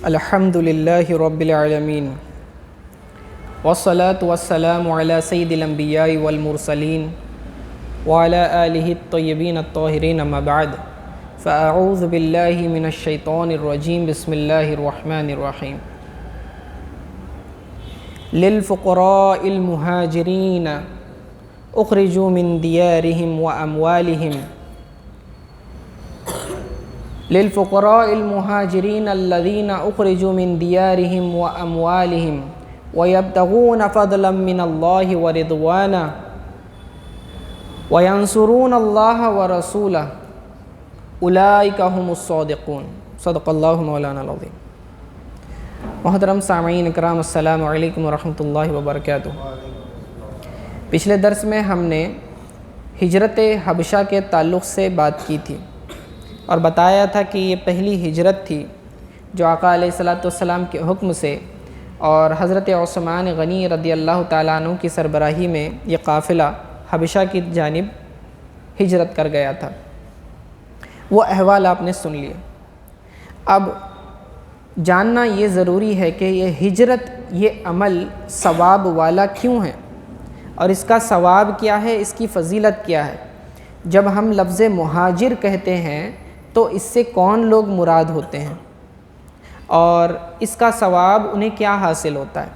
الحمد للہ رب العالمین والصلاة والسلام علی سید الانبیاء والمرسلین وعلی آلہ الطیبین الطاہرین اما بعد فاعوذ باللہ من الشیطان الرجیم بسم اللہ الرحمن الرحیم للفقراء المہاجرین اخرجوا من دیارہم واموالہم للفقراء المہاجرین الذین اخرجوا من دیارہم واموالہم ویبتغون فضلا من اللہ ورضوانا وینصرون اللہ ورسولہ اولئک هم الصادقون صدق اللہ مولانا العظیم۔ محترم سامعین اکرام، السلام علیکم ورحمۃ اللہ وبرکاتہ۔ پچھلے درس میں ہم نے ہجرت حبشہ کے تعلق سے بات کی تھی اور بتایا تھا کہ یہ پہلی ہجرت تھی جو آقا علیہ الصلوۃ والسلام کے حکم سے اور حضرت عثمان غنی رضی اللہ تعالیٰ عنہ کی سربراہی میں یہ قافلہ حبشہ کی جانب ہجرت کر گیا تھا۔ وہ احوال آپ نے سن لیے۔ اب جاننا یہ ضروری ہے کہ یہ ہجرت، یہ عمل ثواب والا کیوں ہے اور اس کا ثواب کیا ہے، اس کی فضیلت کیا ہے۔ جب ہم لفظ مہاجر کہتے ہیں تو اس سے کون لوگ مراد ہوتے ہیں اور اس کا ثواب انہیں کیا حاصل ہوتا ہے،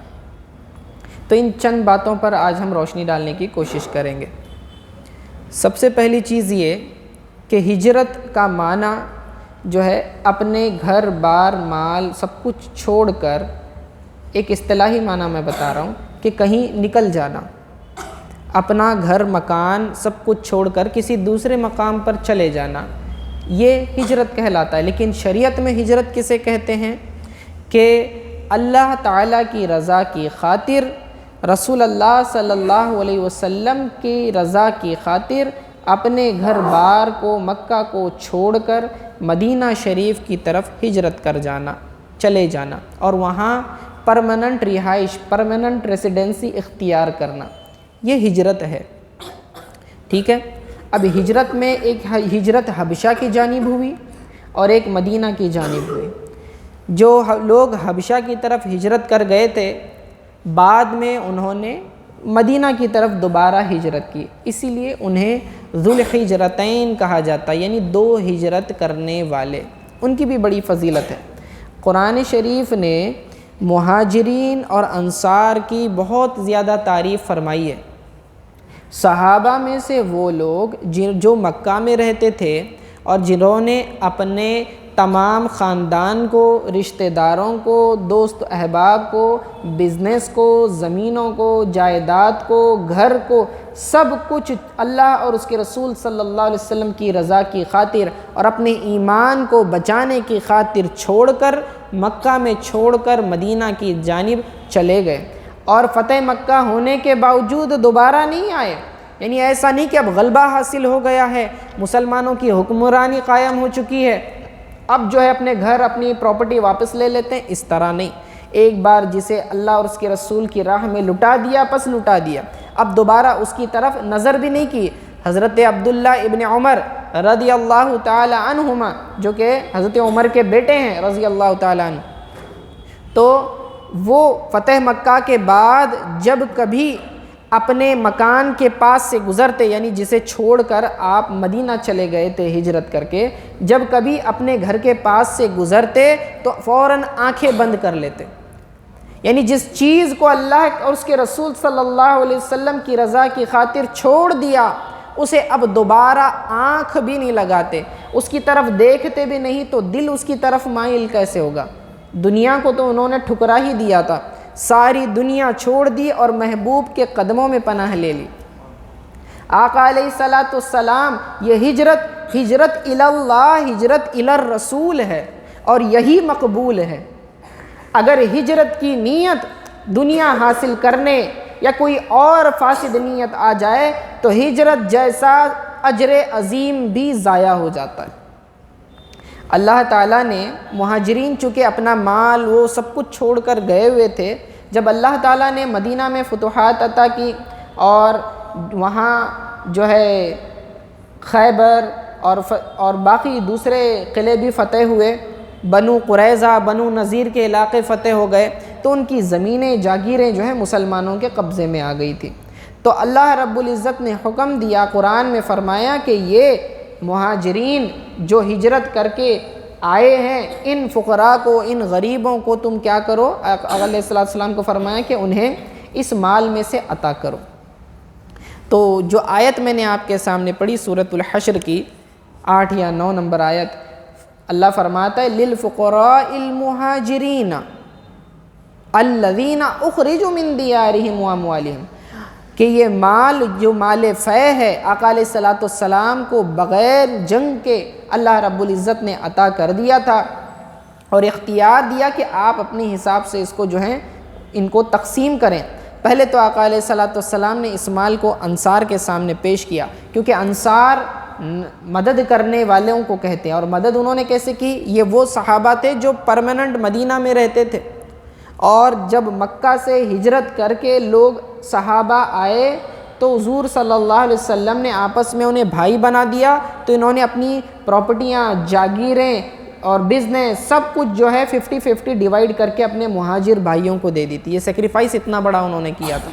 تو ان چند باتوں پر آج ہم روشنی ڈالنے کی کوشش کریں گے۔ سب سے پہلی چیز یہ کہ ہجرت کا معنی جو ہے اپنے گھر بار مال سب کچھ چھوڑ کر، ایک اصطلاحی معنی میں بتا رہا ہوں کہ کہیں نکل جانا، اپنا گھر مکان سب کچھ چھوڑ کر کسی دوسرے مقام پر چلے جانا، یہ ہجرت کہلاتا ہے۔ لیکن شریعت میں ہجرت کسے کہتے ہیں کہ اللہ تعالیٰ کی رضا کی خاطر، رسول اللہ صلی اللہ علیہ وسلم کی رضا کی خاطر اپنے گھر بار کو، مکہ کو چھوڑ کر مدینہ شریف کی طرف ہجرت کر جانا، چلے جانا اور وہاں پرماننٹ رہائش، پرماننٹ ریسیڈنسی اختیار کرنا، یہ ہجرت ہے۔ ٹھیک ہے، اب ہجرت میں ایک ہجرت حبشہ کی جانب ہوئی اور ایک مدینہ کی جانب ہوئی۔ جو لوگ حبشہ کی طرف ہجرت کر گئے تھے، بعد میں انہوں نے مدینہ کی طرف دوبارہ ہجرت کی، اسی لیے انہیں ذو الحجرتین کہا جاتا ہے، یعنی دو ہجرت کرنے والے، ان کی بھی بڑی فضیلت ہے۔ قرآن شریف نے مہاجرین اور انصار کی بہت زیادہ تعریف فرمائی ہے۔ صحابہ میں سے وہ لوگ جو مکہ میں رہتے تھے اور جنہوں نے اپنے تمام خاندان کو، رشتہ داروں کو، دوست احباب کو، بزنس کو، زمینوں کو، جائیداد کو، گھر کو، سب کچھ اللہ اور اس کے رسول صلی اللہ علیہ وسلم کی رضا کی خاطر اور اپنے ایمان کو بچانے کی خاطر چھوڑ کر، مکہ میں چھوڑ کر مدینہ کی جانب چلے گئے، اور فتح مکہ ہونے کے باوجود دوبارہ نہیں آئے۔ یعنی ایسا نہیں کہ اب غلبہ حاصل ہو گیا ہے، مسلمانوں کی حکمرانی قائم ہو چکی ہے، اب جو ہے اپنے گھر، اپنی پراپرٹی واپس لے لیتے ہیں، اس طرح نہیں۔ ایک بار جسے اللہ اور اس کے رسول کی راہ میں لٹا دیا، پس لٹا دیا، اب دوبارہ اس کی طرف نظر بھی نہیں کی۔ حضرت عبداللہ ابن عمر رضی اللہ تعالی عنہما، جو کہ حضرت عمر کے بیٹے ہیں رضی اللہ تعالی عنہ، تو وہ فتح مکہ کے بعد جب کبھی اپنے مکان کے پاس سے گزرتے، یعنی جسے چھوڑ کر آپ مدینہ چلے گئے تھے ہجرت کر کے، جب کبھی اپنے گھر کے پاس سے گزرتے تو فوراً آنکھیں بند کر لیتے، یعنی جس چیز کو اللہ اور اس کے رسول صلی اللہ علیہ وسلم کی رضا کی خاطر چھوڑ دیا، اسے اب دوبارہ آنکھ بھی نہیں لگاتے، اس کی طرف دیکھتے بھی نہیں، تو دل اس کی طرف مائل کیسے ہوگا؟ دنیا کو تو انہوں نے ٹھکرا ہی دیا تھا، ساری دنیا چھوڑ دی اور محبوب کے قدموں میں پناہ لے لی۔ آقا علیہ الصلوۃ والسلام، یہ ہجرت اللہ، ہجرت الرسول ہے اور یہی مقبول ہے۔ اگر ہجرت کی نیت دنیا حاصل کرنے یا کوئی اور فاسد نیت آ جائے تو ہجرت جیسا اجر عظیم بھی ضائع ہو جاتا ہے۔ اللہ تعالیٰ نے مہاجرین چونکہ اپنا مال وہ سب کچھ چھوڑ کر گئے ہوئے تھے، جب اللہ تعالیٰ نے مدینہ میں فتوحات عطا کی اور وہاں جو ہے خیبر اور باقی دوسرے قلعے بھی فتح ہوئے، بنو قریظہ بنو نذیر کے علاقے فتح ہو گئے تو ان کی زمینیں جاگیریں جو ہیں مسلمانوں کے قبضے میں آ گئی تھی۔ تو اللہ رب العزت نے حکم دیا، قرآن میں فرمایا کہ یہ مہاجرین جو ہجرت کر کے آئے ہیں، ان فقراء کو، ان غریبوں کو تم کیا کرو، علیہ السلام کو فرمایا کہ انہیں اس مال میں سے عطا کرو۔ تو جو آیت میں نے آپ کے سامنے پڑھی سورۃ الحشر کی 8 یا 9 نمبر آیت، اللہ فرماتا ہے للفقراء المہاجرین الذین اخرجوا من دیارہم واموالہم، کہ یہ مال جو مال فے ہے آقا علیہ السلام کو بغیر جنگ کے اللہ رب العزت نے عطا کر دیا تھا اور اختیار دیا کہ آپ اپنے حساب سے اس کو جو ہے ان کو تقسیم کریں۔ پہلے تو آقا علیہ السلام نے اس مال کو انصار کے سامنے پیش کیا، کیونکہ انصار مدد کرنے والوں کو کہتے ہیں، اور مدد انہوں نے کیسے کی؟ یہ وہ صحابہ تھے جو پرماننٹ مدینہ میں رہتے تھے، اور جب مکہ سے ہجرت کر کے لوگ صحابہ آئے تو حضور صلی اللہ علیہ وسلم نے آپس میں انہیں بھائی بنا دیا، تو انہوں نے اپنی پراپرٹیاں، جاگیریں اور بزنس سب کچھ جو ہے 50-50 ڈیوائیڈ کر کے اپنے مہاجر بھائیوں کو دے دی تھی۔ یہ سیکریفائس اتنا بڑا انہوں نے کیا تھا۔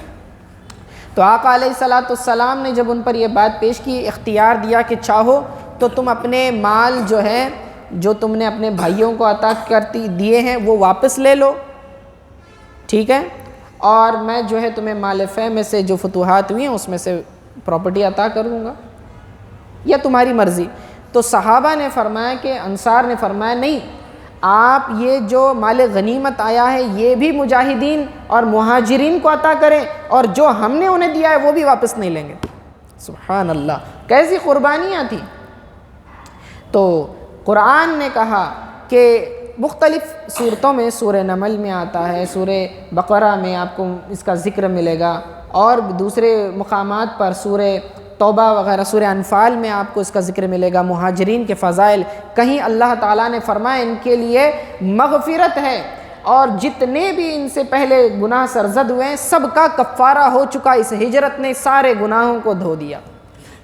تو آقا علیہ السلام نے جب ان پر یہ بات پیش کی، اختیار دیا کہ چاہو تو تم اپنے مال جو ہے جو تم نے اپنے بھائیوں کو عطا کرتی دیے ہیں وہ واپس لے لو، ٹھیک ہے، اور میں جو ہے تمہیں مال فے میں سے جو فتوحات ہوئی ہیں اس میں سے پراپرٹی عطا کر دوں گا، یا تمہاری مرضی۔ تو صحابہ نے فرمایا کہ انصار نے فرمایا نہیں، آپ یہ جو مال غنیمت آیا ہے یہ بھی مجاہدین اور مہاجرین کو عطا کریں، اور جو ہم نے انہیں دیا ہے وہ بھی واپس نہیں لیں گے۔ سبحان اللہ، کیسی قربانیاں تھیں۔ تو قرآن نے کہا کہ مختلف صورتوں میں، سورہ نمل میں آتا ہے، سورہ بقرہ میں آپ کو اس کا ذکر ملے گا، اور دوسرے مقامات پر سورہ توبہ وغیرہ، سورہ انفال میں آپ کو اس کا ذکر ملے گا، مہاجرین کے فضائل۔ کہیں اللہ تعالیٰ نے فرمایا ان کے لیے مغفرت ہے، اور جتنے بھی ان سے پہلے گناہ سرزد ہوئے ہیں سب کا کفارہ ہو چکا، اس ہجرت نے سارے گناہوں کو دھو دیا۔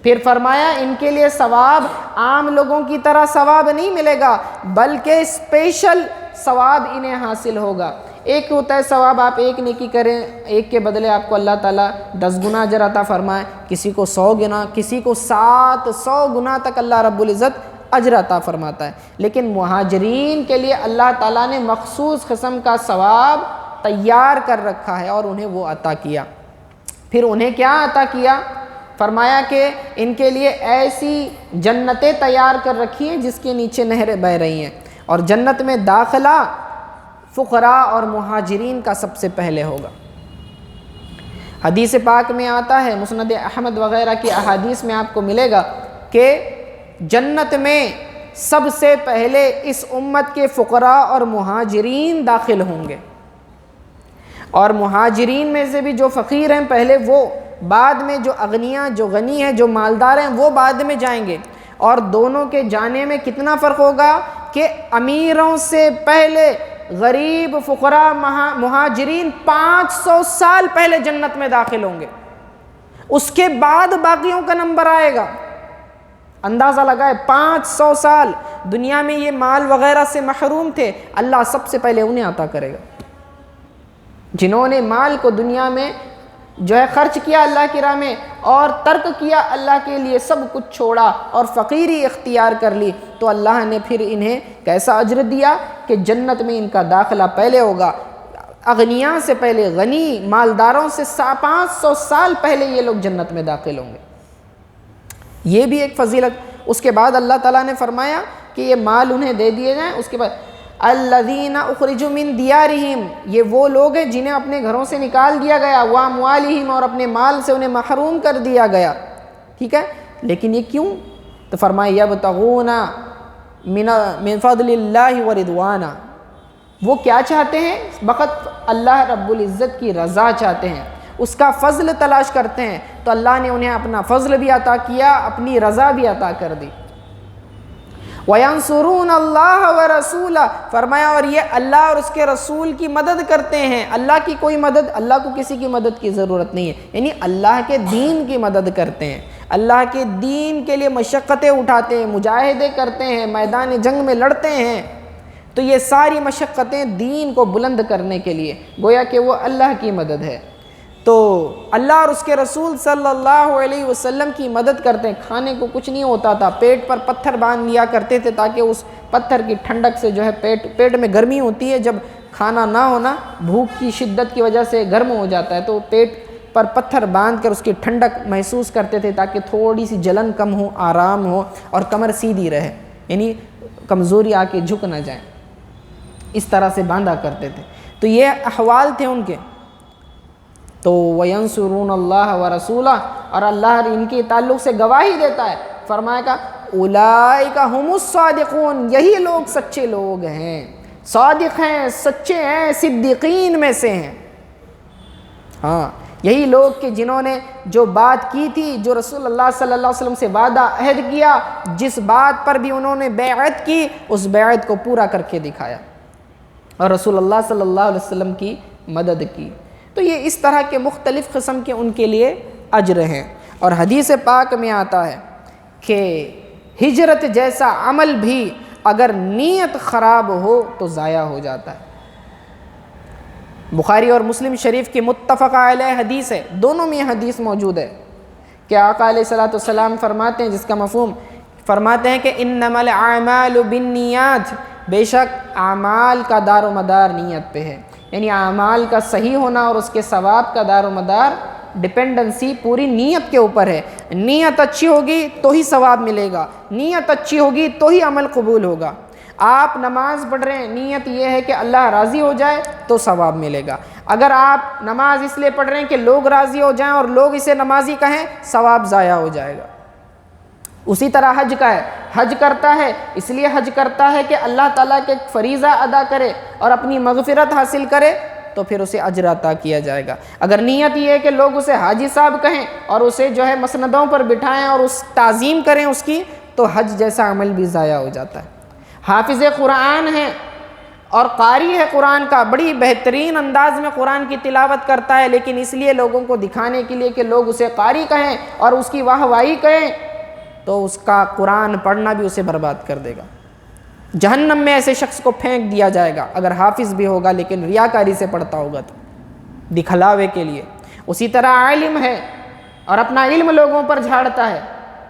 پھر فرمایا ان کے لیے ثواب عام لوگوں کی طرح ثواب نہیں ملے گا، بلکہ اسپیشل ثواب انہیں حاصل ہوگا۔ ایک ہوتا ہے ثواب، آپ ایک نیکی کریں، ایک کے بدلے آپ کو اللہ تعالیٰ 10 گنا اجر عطا فرمائے، کسی کو 100 گنا، کسی کو 700 گنا تک اللہ رب العزت اجر عطا فرماتا ہے۔ لیکن مہاجرین کے لیے اللہ تعالیٰ نے مخصوص قسم کا ثواب تیار کر رکھا ہے اور انہیں وہ عطا کیا۔ پھر انہیں کیا عطا کیا؟ فرمایا کہ ان کے لیے ایسی جنتیں تیار کر رکھی ہیں جس کے نیچے نہریں بہہ رہی ہیں، اور جنت میں داخلہ فقراء اور مہاجرین کا سب سے پہلے ہوگا۔ حدیث پاک میں آتا ہے، مسند احمد وغیرہ کی احادیث میں آپ کو ملے گا کہ جنت میں سب سے پہلے اس امت کے فقراء اور مہاجرین داخل ہوں گے، اور مہاجرین میں سے بھی جو فقیر ہیں پہلے وہ، بعد میں جو اغنیاء، جو غنی ہیں، جو مالدار ہیں وہ بعد میں جائیں گے۔ اور دونوں کے جانے میں کتنا فرق ہوگا کہ امیروں سے پہلے غریب فقراء مہاجرین 500 سال پہلے جنت میں داخل ہوں گے، اس کے بعد باقیوں کا نمبر آئے گا۔ اندازہ لگائے 500 سال دنیا میں یہ مال وغیرہ سے محروم تھے، اللہ سب سے پہلے انہیں عطا کرے گا۔ جنہوں نے مال کو دنیا میں جو ہے خرچ کیا اللہ کی راہ میں اور ترک کیا اللہ کے لیے، سب کچھ چھوڑا اور فقیری اختیار کر لی، تو اللہ نے پھر انہیں کیسا اجر دیا کہ جنت میں ان کا داخلہ پہلے ہوگا۔ اغنیاء سے پہلے غنی، مالداروں سے 500 سال پہلے یہ لوگ جنت میں داخل ہوں گے۔ یہ بھی ایک فضیلت۔ اس کے بعد اللہ تعالیٰ نے فرمایا کہ یہ مال انہیں دے دیے جائیں۔ اس کے بعد الذین اخرجوا من دیارہم، یہ وہ لوگ ہیں جنہیں اپنے گھروں سے نکال دیا گیا، واموالہم، اور اپنے مال سے انہیں محروم کر دیا گیا، ٹھیک ہے، لیکن یہ کیوں؟ تو فرمایا یبتغون من فضل اللہ ورضوانا، وہ کیا چاہتے ہیں؟ فقط اللہ رب العزت کی رضا چاہتے ہیں، اس کا فضل تلاش کرتے ہیں، تو اللہ نے انہیں اپنا فضل بھی عطا کیا، اپنی رضا بھی عطا کر دی۔ وَيَنْصُرُونَ اللَّهَ وَرَسُولَهُ، فرمایا اور یہ اللہ اور اس کے رسول کی مدد کرتے ہیں۔ اللہ کی کوئی مدد، اللہ کو کسی کی مدد کی ضرورت نہیں ہے، یعنی اللہ کے دین کی مدد کرتے ہیں، اللہ کے دین کے لیے مشقتیں اٹھاتے ہیں، مجاہدے کرتے ہیں، میدان جنگ میں لڑتے ہیں، تو یہ ساری مشقتیں دین کو بلند کرنے کے لیے، گویا کہ وہ اللہ کی مدد ہے۔ تو اللہ اور اس کے رسول صلی اللہ علیہ وسلم کی مدد کرتے ہیں۔ کھانے کو کچھ نہیں ہوتا تھا، پیٹ پر پتھر باندھ لیا کرتے تھے تاکہ اس پتھر کی ٹھنڈک سے جو ہے پیٹ میں گرمی ہوتی ہے، جب کھانا نہ ہونا بھوک کی شدت کی وجہ سے گرم ہو جاتا ہے، تو پیٹ پر پتھر باندھ کر اس کی ٹھنڈک محسوس کرتے تھے تاکہ تھوڑی سی جلن کم ہو، آرام ہو اور کمر سیدھی رہے، یعنی کمزوری آ کے جھک نہ جائیں، اس طرح سے باندھا کرتے تھے۔ تو یہ احوال تھے ان کے۔ تو وَيَنْصُرُونَ اللَّهَ وَرَسُولَهُ، اور اللہ ان کے تعلق سے گواہی دیتا ہے، فرمائے گا اولئک هم الصادقون، یہی لوگ سچے لوگ ہیں، صادق ہیں، سچے ہیں، صدیقین میں سے ہیں۔ ہاں، یہی لوگ کہ جنہوں نے جو بات کی تھی، جو رسول اللہ صلی اللہ علیہ وسلم سے وعدہ عہد کیا، جس بات پر بھی انہوں نے بیعت کی، اس بیعت کو پورا کر کے دکھایا اور رسول اللہ صلی اللہ علیہ وسلم کی مدد کی۔ تو یہ اس طرح کے مختلف قسم کے ان کے لیے اجر ہیں۔ اور حدیث پاک میں آتا ہے کہ ہجرت جیسا عمل بھی اگر نیت خراب ہو تو ضائع ہو جاتا ہے۔ بخاری اور مسلم شریف کی متفق علیہ حدیث ہے، دونوں میں یہ حدیث موجود ہے کہ آقا علیہ السلام فرماتے ہیں، جس کا مفہوم فرماتے ہیں کہ انما الاعمال بالنیات، بے شک اعمال کا دار و مدار نیت پہ ہے، یعنی اعمال کا صحیح ہونا اور اس کے ثواب کا دار و مدار، ڈپینڈنسی پوری نیت کے اوپر ہے۔ نیت اچھی ہوگی تو ہی ثواب ملے گا، نیت اچھی ہوگی تو ہی عمل قبول ہوگا۔ آپ نماز پڑھ رہے ہیں، نیت یہ ہے کہ اللہ راضی ہو جائے تو ثواب ملے گا۔ اگر آپ نماز اس لیے پڑھ رہے ہیں کہ لوگ راضی ہو جائیں اور لوگ اسے نمازی کہیں، ثواب ضائع ہو جائے گا۔ اسی طرح حج کا ہے، حج کرتا ہے اس لیے حج کرتا ہے کہ اللہ تعالیٰ کے فریضہ ادا کرے اور اپنی مغفرت حاصل کرے، تو پھر اسے اجر عطا کیا جائے گا۔ اگر نیت یہ ہے کہ لوگ اسے حاجی صاحب کہیں اور اسے جو ہے مسندوں پر بٹھائیں اور اس تعظیم کریں اس کی، تو حج جیسا عمل بھی ضائع ہو جاتا ہے۔ حافظ قرآن ہے اور قاری ہے قرآن کا، بڑی بہترین انداز میں قرآن کی تلاوت کرتا ہے، لیکن اس لیے لوگوں کو دکھانے کے لیے کہ لوگ اسے قاری کہیں اور اس کی واہ واہی کہیں، تو اس کا قرآن پڑھنا بھی اسے برباد کر دے گا۔ جہنم میں ایسے شخص کو پھینک دیا جائے گا اگر حافظ بھی ہوگا لیکن ریاکاری سے پڑھتا ہوگا تو، دکھلاوے کے لیے۔ اسی طرح عالم ہے اور اپنا علم لوگوں پر جھاڑتا ہے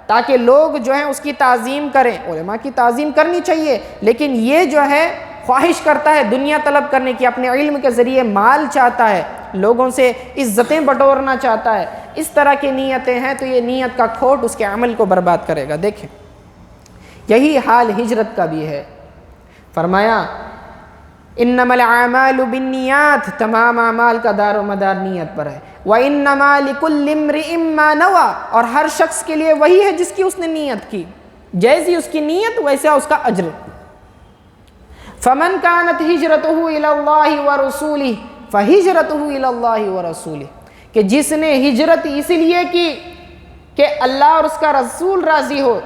تاکہ لوگ جو ہیں اس کی تعظیم کریں۔ علماء کی تعظیم کرنی چاہیے، لیکن یہ جو ہے خواہش کرتا ہے دنیا طلب کرنے کی، اپنے علم کے ذریعے مال چاہتا ہے، لوگوں سے عزتیں بٹورنا چاہتا ہے، اس طرح کی نیتیں ہیں، تو یہ نیت کا کھوٹ اس کے عمل کو برباد کرے گا۔ دیکھیں یہی حال ہجرت کا بھی ہے۔ فرمایا انما الاعمال بالنیات، تمام اعمال کا دار و مدار نیت پر ہے۔ وانما لکل امرئ ما نوى، اور ہر شخص کے لیے وہی ہے جس کی اس نے نیت کی، جیسی اس کی نیت ویسا اس کا اجر۔ فمن كانت ہجرته الى الله ورسوله فہجرته الى الله ورسوله، کہ جس نے ہجرت اس لیے کی کہ اللہ اور اس کا رسول راضی ہو،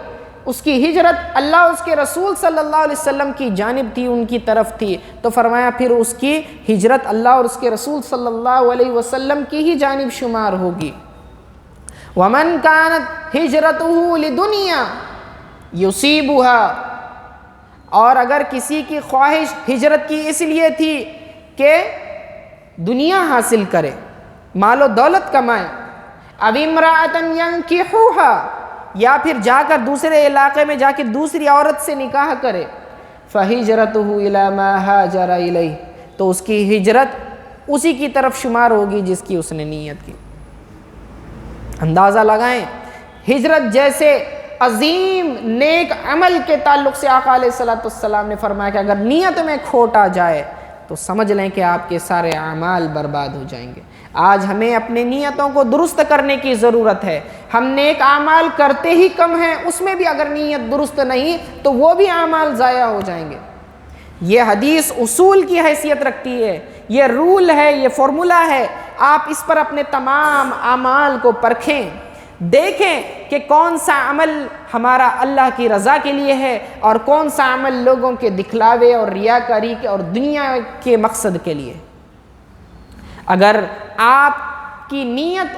اس کی ہجرت اللہ اور اس کے رسول صلی اللہ علیہ وسلم کی جانب تھی، ان کی طرف تھی، تو فرمایا پھر اس کی ہجرت اللہ اور اس کے رسول صلی اللہ علیہ وسلم کی ہی جانب شمار ہوگی۔ ومن كانت ہجرته لدنیا یصیبها، اور اگر کسی کی خواہش ہجرت کی اس لیے تھی کہ دنیا حاصل کرے، مال و دولت کمائے، اب امرأۃ ینکحوها، یا پھر جا کر دوسرے علاقے میں جا کے دوسری عورت سے نکاح کرے، فہجرته الی ما ہاجر الیہ، تو اس کی ہجرت اسی کی طرف شمار ہوگی جس کی اس نے نیت کی۔ اندازہ لگائیں، ہجرت جیسے عظیم نیک عمل کے تعلق سے آقا علیہ السلام نے فرمایا کہ اگر نیت میں کھوٹ آ جائے تو سمجھ لیں کہ آپ کے سارے اعمال برباد ہو جائیں گے۔ آج ہمیں اپنے نیتوں کو درست کرنے کی ضرورت ہے۔ ہم نیک اعمال کرتے ہی کم ہیں، اس میں بھی اگر نیت درست نہیں تو وہ بھی اعمال ضائع ہو جائیں گے۔ یہ حدیث اصول کی حیثیت رکھتی ہے، یہ رول ہے، یہ فارمولہ ہے۔ آپ اس پر اپنے تمام اعمال کو پرکھیں، دیکھیں کہ کون سا عمل ہمارا اللہ کی رضا کے لیے ہے اور کون سا عمل لوگوں کے دکھلاوے اور ریاکاری کے اور دنیا کے مقصد کے لیے۔ اگر آپ کی نیت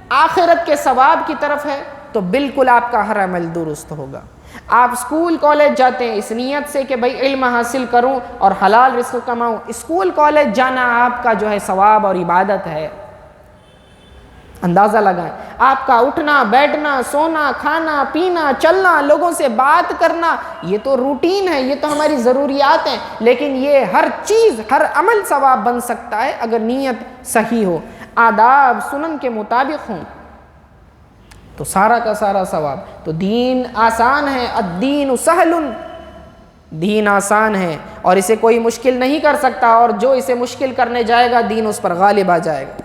آخرت کے ثواب کی طرف ہے تو بالکل آپ کا ہر عمل درست ہوگا۔ آپ اسکول کالج جاتے ہیں اس نیت سے کہ بھئی علم حاصل کروں اور حلال رزق کماؤں، اسکول کالج جانا آپ کا جو ہے ثواب اور عبادت ہے۔ اندازہ لگائیں، آپ کا اٹھنا بیٹھنا سونا کھانا پینا چلنا لوگوں سے بات کرنا یہ تو روٹین ہے، یہ تو ہماری ضروریات ہیں، لیکن یہ ہر چیز ہر عمل ثواب بن سکتا ہے اگر نیت صحیح ہو، آداب سنن کے مطابق ہوں تو سارا کا سارا ثواب۔ تو دین آسان ہے، الدین سہل، دین آسان ہے اور اسے کوئی مشکل نہیں کر سکتا، اور جو اسے مشکل کرنے جائے گا دین اس پر غالب آ جائے گا۔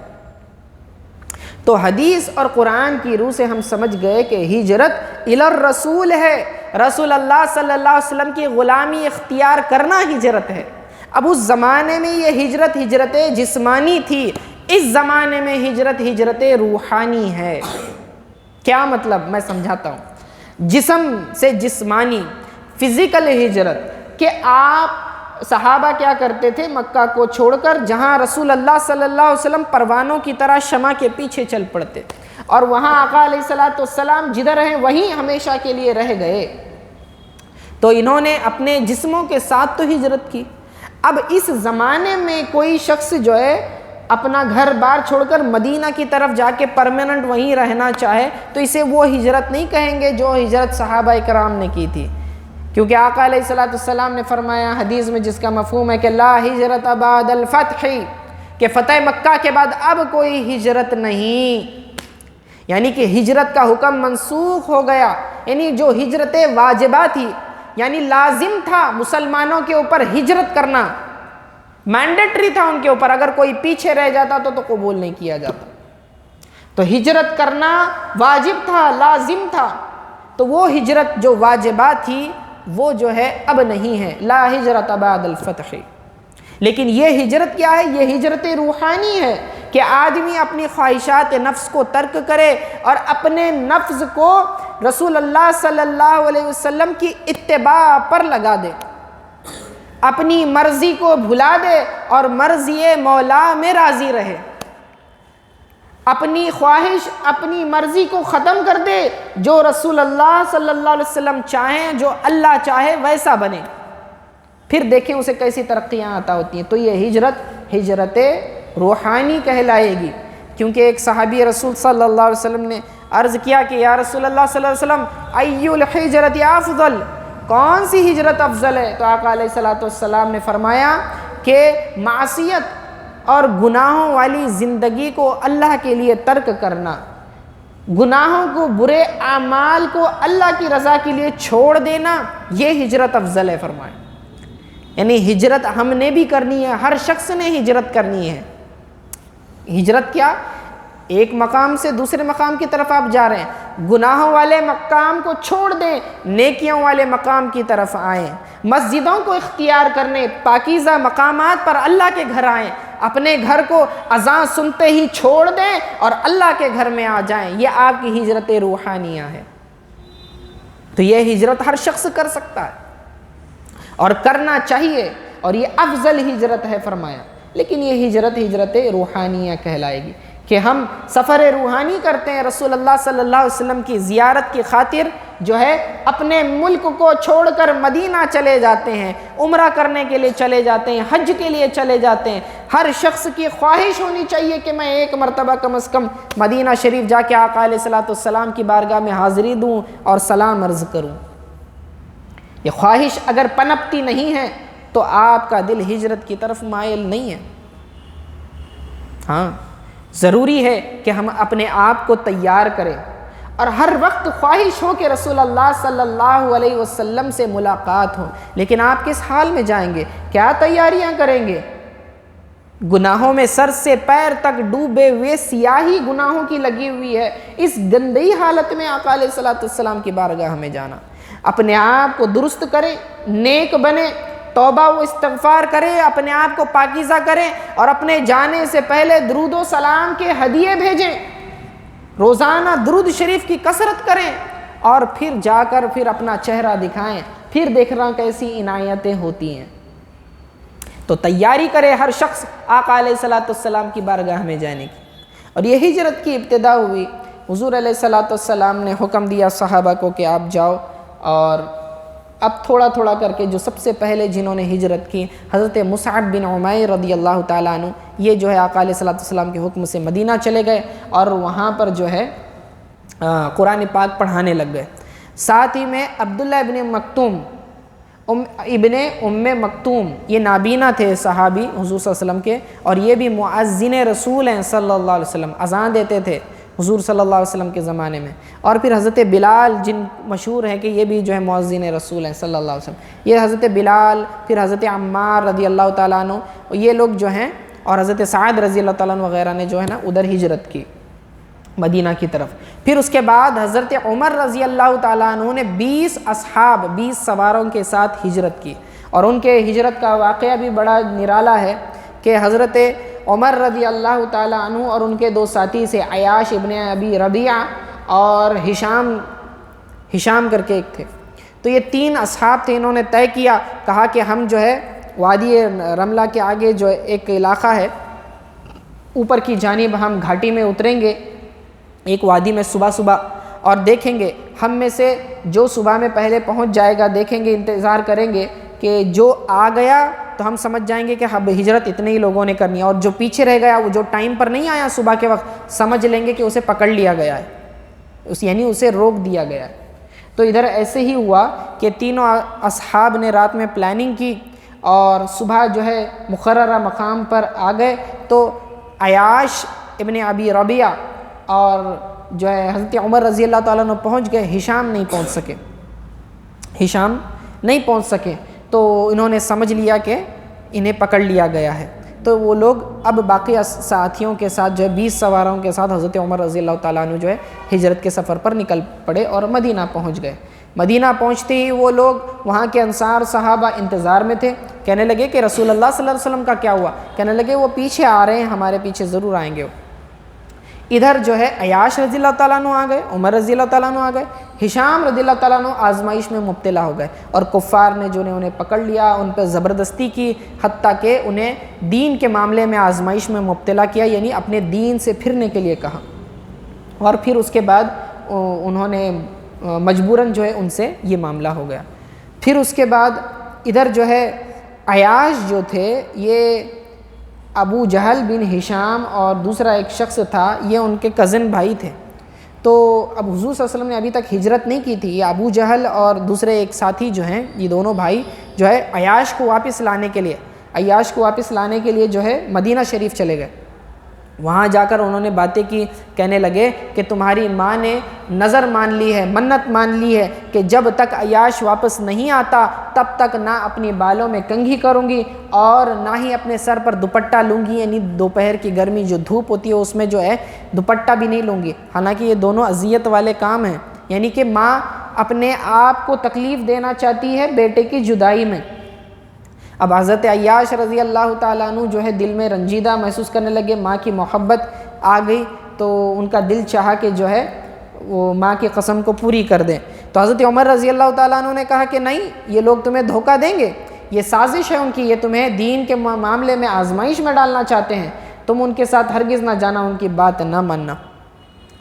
تو حدیث اور قرآن کی روح سے ہم سمجھ گئے کہ ہجرت الی الرسول ہے، رسول اللہ صلی اللہ علیہ وسلم کی غلامی اختیار کرنا ہجرت ہے۔ اب اس زمانے میں یہ ہجرت جسمانی تھی، اس زمانے میں ہجرت روحانی ہے۔ کیا مطلب؟ میں سمجھاتا ہوں۔ جسم سے جسمانی فزیکل ہجرت کہ آپ صحابہ کیا کرتے تھے، مکہ کو چھوڑ کر جہاں رسول اللہ صلی اللہ علیہ وسلم پروانوں کی طرح شمع کے پیچھے چل پڑتے تھے، اور وہاں آقا علیہ السلام جدھر ہیں وہیں ہمیشہ کے لیے رہ گئے، تو انہوں نے اپنے جسموں کے ساتھ تو ہجرت کی۔ اب اس زمانے میں کوئی شخص جو ہے اپنا گھر بار چھوڑ کر مدینہ کی طرف جا کے پرماننٹ وہیں رہنا چاہے تو اسے وہ ہجرت نہیں کہیں گے جو ہجرت صحابہ کرام نے کی تھی، کیونکہ آقا علیہ السلام نے فرمایا حدیث میں جس کا مفہوم ہے کہ لا ہجرت بعد الفتح، کہ فتح مکہ کے بعد اب کوئی ہجرت نہیں، یعنی کہ ہجرت کا حکم منسوخ ہو گیا، یعنی جو ہجرت واجبہ تھی یعنی لازم تھا مسلمانوں کے اوپر ہجرت کرنا، مینڈیٹری تھا ان کے اوپر، اگر کوئی پیچھے رہ جاتا تو قبول نہیں کیا جاتا، تو ہجرت کرنا واجب تھا لازم تھا، تو وہ ہجرت جو واجبہ تھی وہ جو ہے اب نہیں ہے، لا ہجرت بعد الفتح۔ لیکن یہ ہجرت کیا ہے؟ یہ ہجرت روحانی ہے کہ آدمی اپنی خواہشات نفس کو ترک کرے اور اپنے نفس کو رسول اللہ صلی اللہ علیہ وسلم کی اتباع پر لگا دے، اپنی مرضی کو بھلا دے اور مرضی مولا میں راضی رہے، اپنی خواہش اپنی مرضی کو ختم کر دے، جو رسول اللہ صلی اللہ علیہ وسلم چاہیں جو اللہ چاہے ویسا بنے، پھر دیکھیں اسے کیسی ترقیاں عطا ہوتی ہیں۔ تو یہ ہجرت روحانی کہلائے گی، کیونکہ ایک صحابی رسول صلی اللہ علیہ وسلم نے عرض کیا کہ یا رسول اللہ صلی اللہ علیہ وسلم ای الحجرت افضل، کون سی ہجرت افضل ہے؟ تو آقا علیہ السلام نے فرمایا کہ معصیت اور گناہوں والی زندگی کو اللہ کے لیے ترک کرنا، گناہوں کو برے اعمال کو اللہ کی رضا کے لیے چھوڑ دینا، یہ ہجرت افضل ہے فرمایا۔ یعنی ہجرت ہم نے بھی کرنی ہے، ہر شخص نے ہجرت کرنی ہے۔ ہجرت کیا؟ ایک مقام سے دوسرے مقام کی طرف آپ جا رہے ہیں، گناہوں والے مقام کو چھوڑ دیں، نیکیوں والے مقام کی طرف آئیں، مسجدوں کو اختیار کرنے، پاکیزہ مقامات پر اللہ کے گھر آئیں، اپنے گھر کو اذان سنتے ہی چھوڑ دیں اور اللہ کے گھر میں آ جائیں، یہ آپ کی ہجرت روحانیہ ہے۔ تو یہ ہجرت ہر شخص کر سکتا ہے اور کرنا چاہیے، اور یہ افضل ہجرت ہے فرمایا۔ لیکن یہ ہجرت روحانیہ کہلائے گی کہ ہم سفر روحانی کرتے ہیں، رسول اللہ صلی اللہ علیہ وسلم کی زیارت کی خاطر جو ہے اپنے ملک کو چھوڑ کر مدینہ چلے جاتے ہیں، عمرہ کرنے کے لیے چلے جاتے ہیں، حج کے لیے چلے جاتے ہیں۔ ہر شخص کی خواہش ہونی چاہیے کہ میں ایک مرتبہ کم از کم مدینہ شریف جا کے آقا علیہ السلام کی بارگاہ میں حاضری دوں اور سلام عرض کروں۔ یہ خواہش اگر پنپتی نہیں ہے تو آپ کا دل ہجرت کی طرف مائل نہیں ہے۔ ہاں، ضروری ہے کہ ہم اپنے آپ کو تیار کریں اور ہر وقت خواہش ہو کہ رسول اللہ صلی اللہ علیہ وسلم سے ملاقات ہو۔ لیکن آپ کس حال میں جائیں گے؟ کیا تیاریاں کریں گے؟ گناہوں میں سر سے پیر تک ڈوبے ہوئے، سیاہی گناہوں کی لگی ہوئی ہے، اس گندی حالت میں آقا علیہ السلام کی بارگاہ میں جانا۔ اپنے آپ کو درست کریں، نیک بنے، توبہ و استغفار کریں، اپنے آپ کو پاکیزہ کریں اور اپنے جانے سے پہلے درود و سلام کے ہدیے بھیجیں، روزانہ درود شریف کی کثرت کریں اور پھر جا کر پھر اپنا چہرہ دکھائیں، پھر دیکھنا کیسی عنایتیں ہوتی ہیں۔ تو تیاری کرے ہر شخص آقا علیہ السلام کی بارگاہ میں جانے کی۔ اور یہ ہجرت کی ابتدا ہوئی، حضور علیہ السلام نے حکم دیا صحابہ کو کہ آپ جاؤ اور اب تھوڑا تھوڑا کر کے جو سب سے پہلے جنہوں نے ہجرت کی حضرت مصعب بن عمیر رضی اللہ تعالیٰ عنہ، یہ جو ہے آقا علیہ الصلوۃ والسلام کے حکم سے مدینہ چلے گئے اور وہاں پر جو ہے قرآن پاک پڑھانے لگ گئے۔ ساتھ ہی میں عبداللہ ابن مکتوم ابن ام مکتوم، یہ نابینا تھے صحابی حضور صلی اللہ علیہ وسلم کے، اور یہ بھی مؤذن رسول ہیں صلی اللہ علیہ وسلم، اذان دیتے تھے حضور صلی اللہ علیہ وسلم کے زمانے میں۔ اور پھر حضرت بلال، جن مشہور ہیں کہ یہ بھی جو ہے مؤذن رسول ہیں صلی اللہ علیہ وسلم، یہ حضرت بلال، پھر حضرت عمار رضی اللہ تعالیٰ عنہ، یہ لوگ جو ہیں، اور حضرت سعد رضی اللہ تعالیٰ عنہ وغیرہ نے جو ہے نا ادھر ہجرت کی مدینہ کی طرف۔ پھر اس کے بعد حضرت عمر رضی اللہ تعالیٰ عنہ نے 20 اصحاب، 20 سواروں کے ساتھ ہجرت کی، اور ان کے ہجرت کا واقعہ بھی بڑا نرالا ہے کہ حضرت عمر رضی اللہ تعالیٰ عنہ اور ان کے 2 ساتھی سے عیاش ابن ابی ربیعہ اور ہشام کر کے ایک تھے، تو یہ 3 اصحاب تھے۔ انہوں نے طے کیا، کہا کہ ہم جو ہے وادی رملہ کے آگے جو ایک علاقہ ہے اوپر کی جانب ہم گھاٹی میں اتریں گے ایک وادی میں صبح اور دیکھیں گے، ہم میں سے جو صبح میں پہلے پہنچ جائے گا دیکھیں گے، انتظار کریں گے کہ جو آ گیا تو ہم سمجھ جائیں گے کہ اب ہجرت اتنے ہی لوگوں نے کرنی ہے، اور جو پیچھے رہ گیا، وہ جو ٹائم پر نہیں آیا صبح کے وقت، سمجھ لیں گے کہ اسے پکڑ لیا گیا ہے، یعنی اسے روک دیا گیا ہے۔ تو ادھر ایسے ہی ہوا کہ تینوں اصحاب نے رات میں پلاننگ کی اور صبح جو ہے مقررہ مقام پر آ گئے، تو عیاش ابن ابی ربیعہ اور جو ہے حضرت عمر رضی اللہ تعالیٰ عنہ پہنچ گئے، ہشام نہیں پہنچ سکے، تو انہوں نے سمجھ لیا کہ انہیں پکڑ لیا گیا ہے۔ تو وہ لوگ اب باقی ساتھیوں کے ساتھ جو ہے 20 سواروں کے ساتھ حضرت عمر رضی اللہ تعالیٰ عنہ جو ہے ہجرت کے سفر پر نکل پڑے اور مدینہ پہنچ گئے۔ مدینہ پہنچتے ہی وہ لوگ وہاں کے انصار صحابہ انتظار میں تھے، کہنے لگے کہ رسول اللہ صلی اللہ علیہ وسلم کا کیا ہوا؟ کہنے لگے وہ پیچھے آ رہے ہیں، ہمارے پیچھے ضرور آئیں گے۔ ادھر جو ہے عیاش رضی اللہ تعالیٰ عنہ آ گئے، عمر رضی اللہ تعالیٰ عنہ آ گئے، ہشام رضی اللہ تعالیٰ عنہ آزمائش میں مبتلا ہو گئے، اور کفار نے جو انہیں پکڑ لیا، ان پہ زبردستی کی، حتیٰ کہ انہیں دین کے معاملے میں آزمائش میں مبتلا کیا، یعنی اپنے دین سے پھرنے کے لیے کہا، اور پھر اس کے بعد انہوں نے مجبوراً جو ہے ان سے یہ معاملہ ہو گیا۔ پھر اس کے بعد ادھر جو ہے عیاش جو تھے، یہ ابو جہل بن ہشام اور دوسرا ایک شخص تھا، یہ ان کے کزن بھائی تھے۔ تو اب حضور صلی اللہ علیہ وسلم نے ابھی تک ہجرت نہیں کی تھی، یہ ابو جہل اور دوسرے ایک ساتھی جو ہیں، یہ دونوں بھائی جو ہے عیاش کو واپس لانے کے لیے جو ہے مدینہ شریف چلے گئے۔ وہاں جا کر انہوں نے باتیں کی، کہنے لگے کہ تمہاری ماں نے نظر مان لی ہے، منت مان لی ہے کہ جب تک عیاش واپس نہیں آتا تب تک نہ اپنی بالوں میں کنگھی کروں گی اور نہ ہی اپنے سر پر دوپٹہ لوں گی، یعنی دوپہر کی گرمی جو دھوپ ہوتی ہے اس میں جو ہے دوپٹہ بھی نہیں لوں گی۔ حالانکہ یہ دونوں اذیت والے کام ہیں، یعنی کہ ماں اپنے آپ کو تکلیف دینا چاہتی ہے بیٹے کی جدائی میں۔ اب حضرت عیاش رضی اللہ تعالیٰ عنہ جو ہے دل میں رنجیدہ محسوس کرنے لگے، ماں کی محبت آ گئی، تو ان کا دل چاہا کہ جو ہے وہ ماں کی قسم کو پوری کر دیں۔ تو حضرت عمر رضی اللہ تعالیٰ عنہ نے کہا کہ نہیں، یہ لوگ تمہیں دھوکہ دیں گے، یہ سازش ہے ان کی، یہ تمہیں دین کے معاملے میں آزمائش میں ڈالنا چاہتے ہیں، تم ان کے ساتھ ہرگز نہ جانا، ان کی بات نہ ماننا۔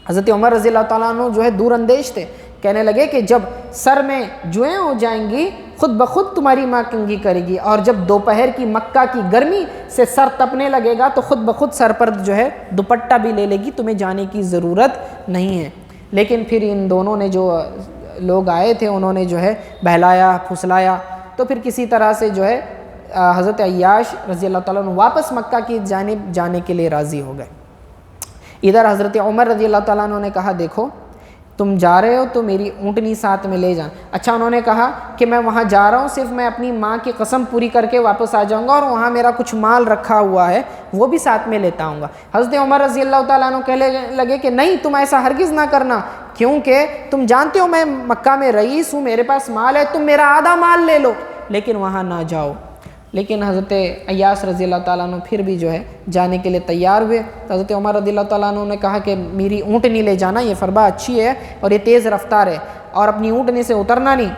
حضرت عمر رضی اللہ تعالیٰ عنہ جو ہے دور اندیش تھے، کہنے لگے کہ جب سر میں جوئیں ہو جائیں گی خود بخود تمہاری ماں کنگھی کرے گی، اور جب دوپہر کی مکہ کی گرمی سے سر تپنے لگے گا تو خود بخود سر پر جو ہے دوپٹہ بھی لے لے گی، تمہیں جانے کی ضرورت نہیں ہے۔ لیکن پھر ان دونوں نے جو لوگ آئے تھے انہوں نے جو ہے بہلایا پھسلایا، تو پھر کسی طرح سے جو ہے حضرت عیاش رضی اللہ تعالیٰ عنہ واپس مکہ کی جانب جانے کے لیے راضی ہو گئے۔ ادھر حضرت عمر رضی اللہ تعالیٰ عنہ نے کہا دیکھو تم جا رہے ہو تو میری اونٹنی ساتھ میں لے جان۔ اچھا، انہوں نے کہا کہ میں وہاں جا رہا ہوں، صرف میں اپنی ماں کی قسم پوری کر کے واپس آ جاؤں گا، اور وہاں میرا کچھ مال رکھا ہوا ہے وہ بھی ساتھ میں لیتا ہوں گا۔ حضرت عمر رضی اللہ تعالیٰ عنہ کہنے لگے کہ نہیں، تم ایسا ہرگز نہ کرنا، کیونکہ تم جانتے ہو میں مکہ میں رئیس ہوں، میرے پاس مال ہے، تم میرا آدھا مال لے لو لیکن وہاں نہ جاؤ۔ لیکن حضرت عیاش رضی اللہ تعالیٰ عنہ پھر بھی جو ہے جانے کے لیے تیار ہوئے۔ تو حضرت عمر رضی اللہ تعالیٰ عنہ نے کہا کہ میری اونٹنی لے جانا، یہ فربہ اچھی ہے اور یہ تیز رفتار ہے، اور اپنی اونٹنی سے اترنا نہیں،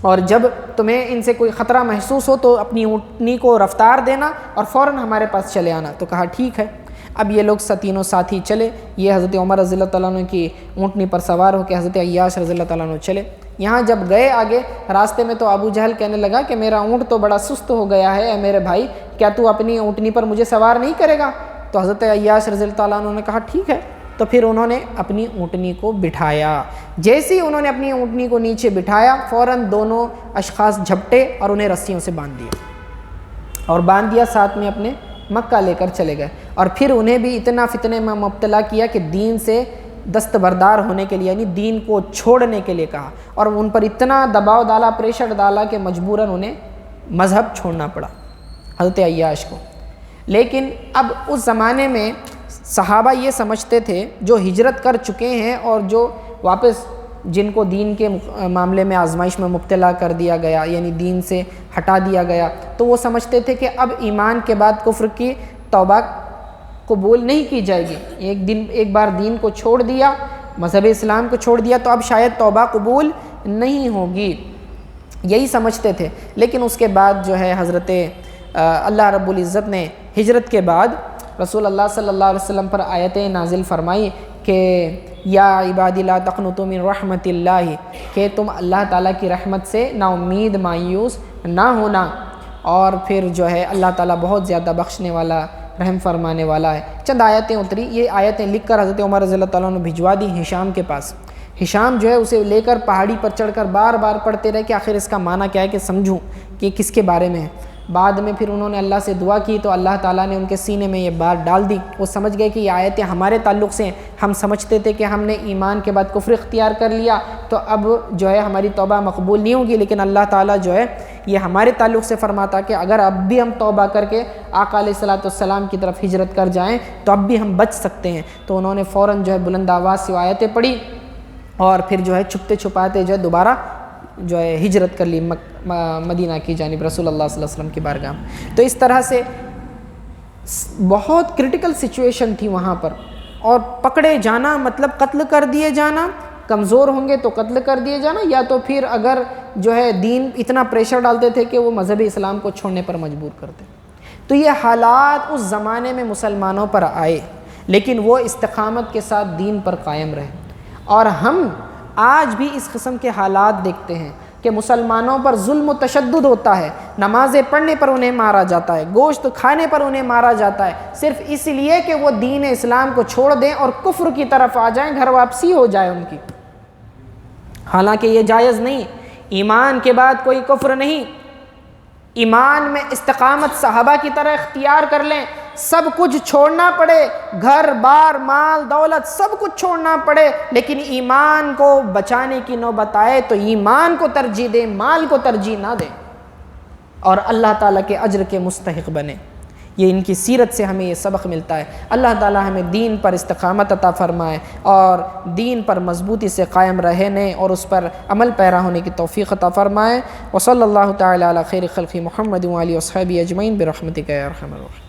اور جب تمہیں ان سے کوئی خطرہ محسوس ہو تو اپنی اونٹنی کو رفتار دینا اور فوراً ہمارے پاس چلے آنا۔ تو کہا ٹھیک ہے۔ اب یہ لوگ تینوں ساتھی چلے، یہ حضرت عمر رضی اللہ تعالیٰ عنہ کی اونٹنی پر سوار ہو کے حضرت عیاش رضی اللہ تعالیٰ عنہ چلے۔ یہاں جب گئے آگے راستے میں تو ابو جہل کہنے لگا کہ میرا اونٹ تو بڑا سست ہو گیا ہے، اے میرے بھائی کیا تو اپنی اونٹنی پر مجھے سوار نہیں کرے گا؟ تو حضرت عیاش رضی اللہ تعالیٰ عنہ نے کہا ٹھیک ہے، تو پھر انہوں نے اپنی اونٹنی کو بٹھایا۔ جیسے ہی انہوں نے اپنی اونٹنی کو نیچے بٹھایا فوراً دونوں اشخاص جھپٹے اور انہیں رسیوں سے باندھ دیا، ساتھ میں اپنے مکہ لے کر چلے گئے، اور پھر انہیں بھی اتنا فتنے میں مبتلا کیا کہ دین سے دستبردار ہونے کے لیے یعنی دین کو چھوڑنے کے لیے کہا، اور ان پر اتنا دباؤ ڈالا، پریشر ڈالا کہ مجبوراً انہیں مذہب چھوڑنا پڑا حضرت عیاش کو۔ لیکن اب اس زمانے میں صحابہ یہ سمجھتے تھے جو ہجرت کر چکے ہیں اور جو واپس جن کو دین کے معاملے میں آزمائش میں مبتلا کر دیا گیا یعنی دین سے ہٹا دیا گیا، تو وہ سمجھتے تھے کہ اب ایمان کے بعد کفر کی توبہ قبول نہیں کی جائے گی، ایک بار دین کو چھوڑ دیا، مذہب اسلام کو چھوڑ دیا تو اب شاید توبہ قبول نہیں ہوگی، یہی سمجھتے تھے۔ لیکن اس کے بعد جو ہے حضرت اللہ رب العزت نے ہجرت کے بعد رسول اللہ صلی اللہ علیہ وسلم پر آیتیں نازل فرمائی کہ یا عبادی لا تقنطوا من رحمت اللہ، کہ تم اللہ تعالیٰ کی رحمت سے نا امید مایوس نہ ہونا، اور پھر جو ہے اللہ تعالیٰ بہت زیادہ بخشنے والا رحم فرمانے والا ہے۔ چند آیتیں اتری، یہ آیتیں لکھ کر حضرت عمر رضی اللہ تعالیٰ عنہ بھجوا دی ہشام کے پاس۔ ہشام جو ہے اسے لے کر پہاڑی پر چڑھ کر بار بار پڑھتے رہے کہ آخر اس کا معنی کیا ہے کہ سمجھوں کہ کس کے بارے میں ہے۔ بعد میں پھر انہوں نے اللہ سے دعا کی تو اللہ تعالیٰ نے ان کے سینے میں یہ بات ڈال دی، وہ سمجھ گئے کہ یہ آیتیں ہمارے تعلق سے ہیں، ہم سمجھتے تھے کہ ہم نے ایمان کے بعد کفر اختیار کر لیا تو اب جو ہے ہماری توبہ مقبول نہیں ہوگی، لیکن اللہ تعالیٰ جو ہے یہ ہمارے تعلق سے فرماتا کہ اگر اب بھی ہم توبہ کر کے آقا علیہ الصلوۃ والسلام کی طرف ہجرت کر جائیں تو اب بھی ہم بچ سکتے ہیں۔ تو انہوں نے فوراً جو ہے بلند آواز سے آیتیں پڑھی اور پھر جو ہے چھپتے چھپاتے جو ہے دوبارہ جو ہے ہجرت کر لی مدینہ کی جانب رسول اللہ صلی اللہ علیہ وسلم کی بارگاہ میں۔ تو اس طرح سے بہت کرٹیکل سچویشن تھی وہاں پر، اور پکڑے جانا مطلب قتل کر دیے جانا، کمزور ہوں گے تو قتل کر دیے جانا، یا تو پھر اگر جو ہے دین اتنا پریشر ڈالتے تھے کہ وہ مذہب اسلام کو چھوڑنے پر مجبور کرتے۔ تو یہ حالات اس زمانے میں مسلمانوں پر آئے، لیکن وہ استقامت کے ساتھ دین پر قائم رہے، اور ہم آج بھی اس قسم کے حالات دیکھتے ہیں کہ مسلمانوں پر ظلم و تشدد ہوتا ہے، نمازیں پڑھنے پر انہیں مارا جاتا ہے، گوشت کھانے پر انہیں مارا جاتا ہے، صرف اس لیے کہ وہ دین اسلام کو چھوڑ دیں اور کفر کی طرف آ جائیں، گھر واپسی ہو جائے ان کی۔ حالانکہ یہ جائز نہیں، ایمان کے بعد کوئی کفر نہیں، ایمان میں استقامت صحابہ کی طرح اختیار کر لیں، سب کچھ چھوڑنا پڑے، گھر بار مال دولت سب کچھ چھوڑنا پڑے، لیکن ایمان کو بچانے کی نوبت آئے تو ایمان کو ترجیح دیں، مال کو ترجیح نہ دیں، اور اللہ تعالیٰ کے اجر کے مستحق بنے۔ یہ ان کی سیرت سے ہمیں یہ سبق ملتا ہے۔ اللہ تعالیٰ ہمیں دین پر استقامت عطا فرمائے اور دین پر مضبوطی سے قائم رہنے اور اس پر عمل پیرا ہونے کی توفیق عطا فرمائے۔ وصلی اللہ تعالیٰ علی خیر خلق محمد وآلہ وصحبہ اجمعین برحمتک یا ارحم الراحمین۔